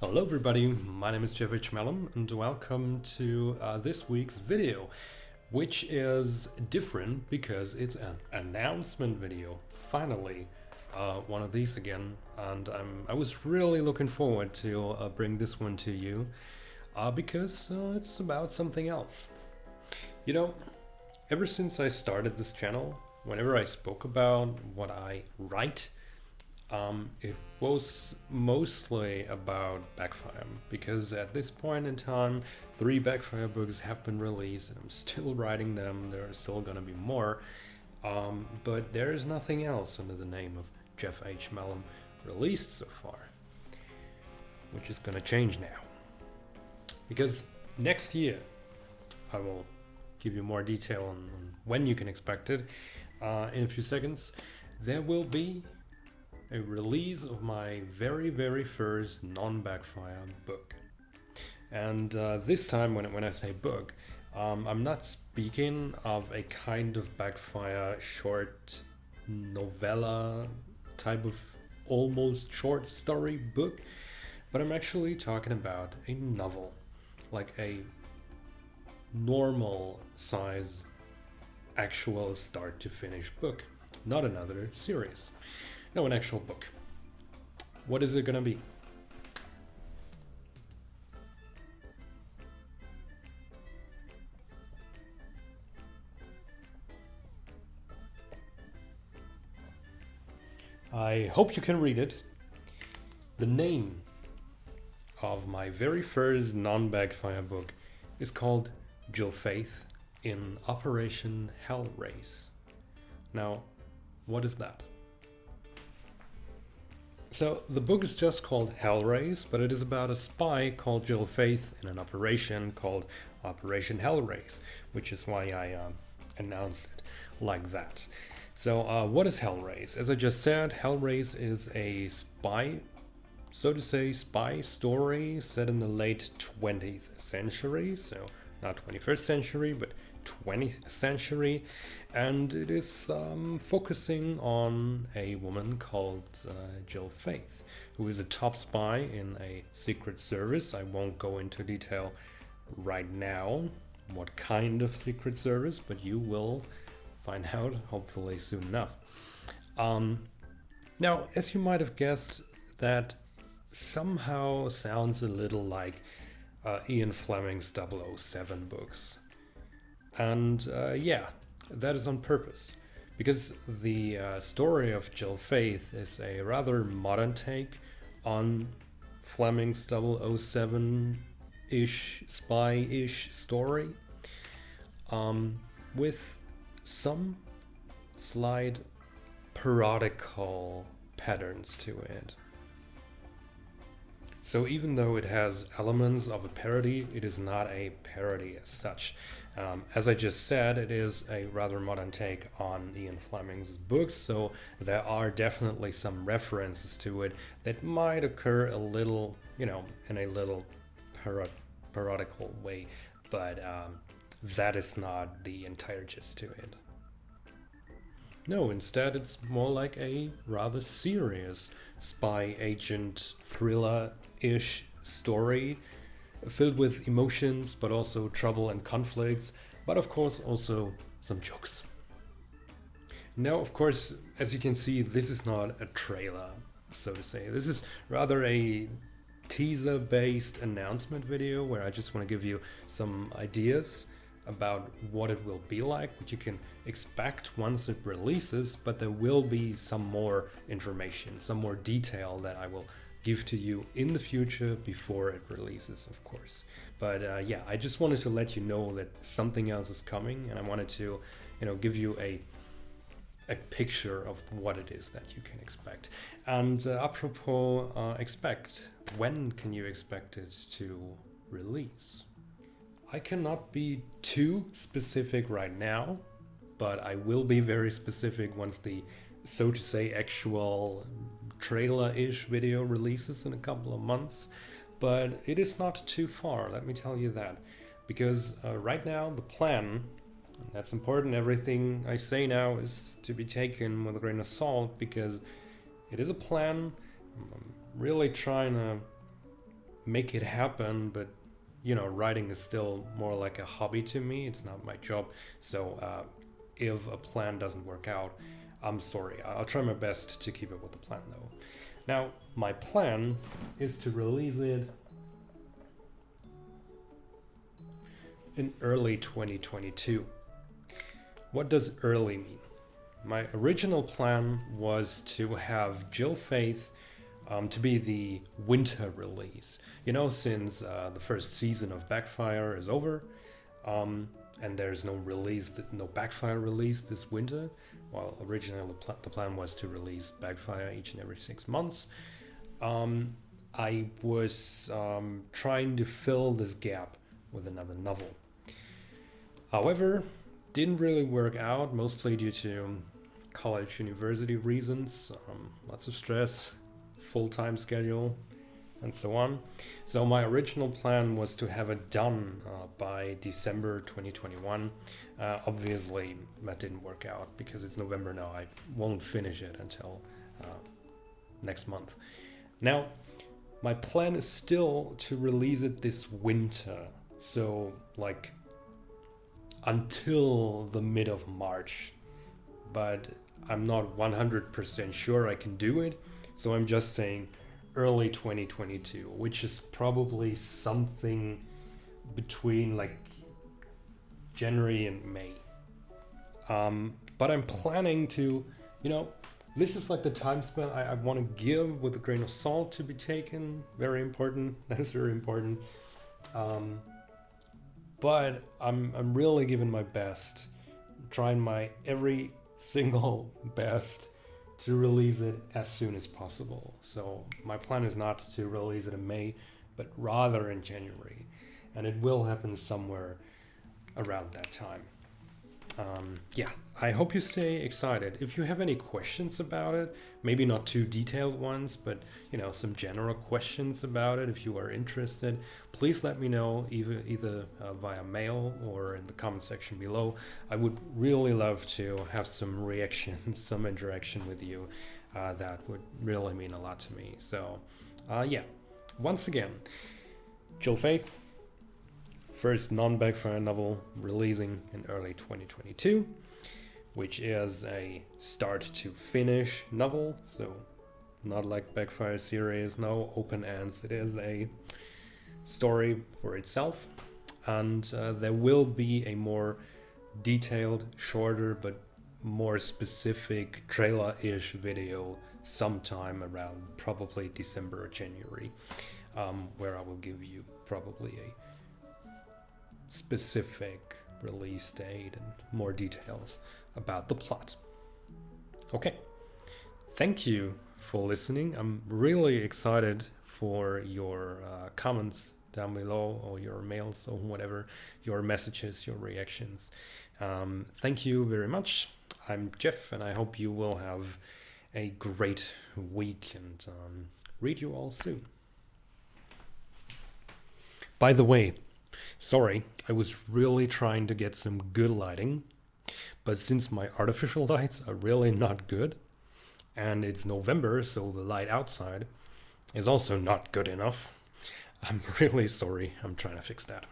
Hello everybody, my name is Malum and welcome to this week's video, which is different because it's an announcement video. Finally, one of these again, and I was really looking forward to bring this one to you because it's about something else. You know, ever since I started this channel, whenever I spoke about what I write, it was mostly about Backfire, because at this point in time, 3 Backfire books have been released, and I'm still writing them. There are still gonna be more, but there is nothing else under the name of Jeff H. Malum released so far, which is gonna change now. Because next year, I will give you more detail on when you can expect it in a few seconds, there will be a release of my very first non-Backfire book. And this time when I say book, I'm not speaking of a kind of Backfire short novella type of almost short story book, but I'm actually talking about a novel, like a normal size actual start to finish book, not another series. No, an actual book. What is it gonna be? I hope you can read it. The name of my very first non-Backfire book is called Jill Faith in Operation Hellrace. Now, what is that? So the book is just called Hellrace, but it is about a spy called Jill Faith in an operation called Operation Hellrace, which is why I announced it like that. So what is Hellrace? As I just said, Hellrace is a spy, so to say, spy story set in the late 20th century, so not 21st century, but 20th century, and it is focusing on a woman called Jill Faith, who is a top spy in a secret service. I won't go into detail right now what kind of secret service, but you will find out hopefully soon enough. Now, as you might have guessed, that somehow sounds a little like Ian Fleming's 007 books. And yeah, that is on purpose, because the story of Jill Faith is a rather modern take on Fleming's 007-ish, spy-ish story, with some slight parodical patterns to it. So even though it has elements of a parody, it is not a parody as such. As I just said, it is a rather modern take on Ian Fleming's books, so there are definitely some references to it that might occur a little, in a little parodical way, but that is not the entire gist to it. No, instead it's more like a rather serious spy agent thriller-ish story, filled with emotions, but also trouble and conflicts, but of course also some jokes. Now, of course, as you can see, this is not a trailer, so to say. This is rather a teaser-based announcement video where I just want to give you some ideas about what it will be like, what you can expect once it releases, but there will be some more information, some more detail that I will give to you in the future before it releases, of course. But yeah, I just wanted to let you know that something else is coming, and I wanted to, give you a picture of what it is that you can expect. And apropos expect, when can you expect it to release? I cannot be too specific right now, but I will be very specific once the, so to say, actual trailer-ish video releases in a couple of months. But it is not too far, let me tell you that, because right now the plan, and that's important, everything I say now is to be taken with a grain of salt, because it is a plan. I'm really trying to make it happen, but writing is still more like a hobby to me. It's not my job. So if a plan doesn't work out, I'm sorry. I'll try my best to keep it with the plan though. Now, my plan is to release it in early 2022. What does early mean? My original plan was to have Jill Faith to be the winter release. Since the first season of Backfire is over, and there's no Backfire release this winter. Well, originally the plan was to release Backfire each and every 6 months. I was trying to fill this gap with another novel. However, didn't really work out, mostly due to college, university reasons, lots of stress, full-time schedule, and so on. So my original plan was to have it done by December 2021. Obviously, that didn't work out because it's November now. I won't finish it until next month. Now, my plan is still to release it this winter. So, like, until the mid of March. But I'm not 100% sure I can do it. So I'm just saying early 2022, which is probably something between like January and May. But I'm planning to, this is like the time span I want to give with a grain of salt to be taken. Very important. That is very important. But I'm really giving my best, trying my every single best to release it as soon as possible. So my plan is not to release it in May, but rather in January. And it will happen somewhere around that time. I hope you stay excited. If you have any questions about it, maybe not too detailed ones, but some general questions about it, if you are interested, please let me know either via mail or in the comment section below. I would really love to have some reaction, some interaction with you. That would really mean a lot to me. So once again, Jill Faith, first non-Backfire novel releasing in early 2022, which is a start to finish novel, so not like Backfire series, no open ends. It is a story for itself, and there will be a more detailed, shorter, but more specific trailer-ish video sometime around probably December or January, where I will give you probably a specific release date and more details about the plot. Okay, thank you for listening. I'm really excited for your comments down below, or your mails, or whatever, your messages, your reactions. Thank you very much. I'm Jeff, and I hope you will have a great week, and read you all soon. By the way, sorry, I was really trying to get some good lighting, but since my artificial lights are really not good, and it's November, so the light outside is also not good enough, I'm really sorry. I'm trying to fix that.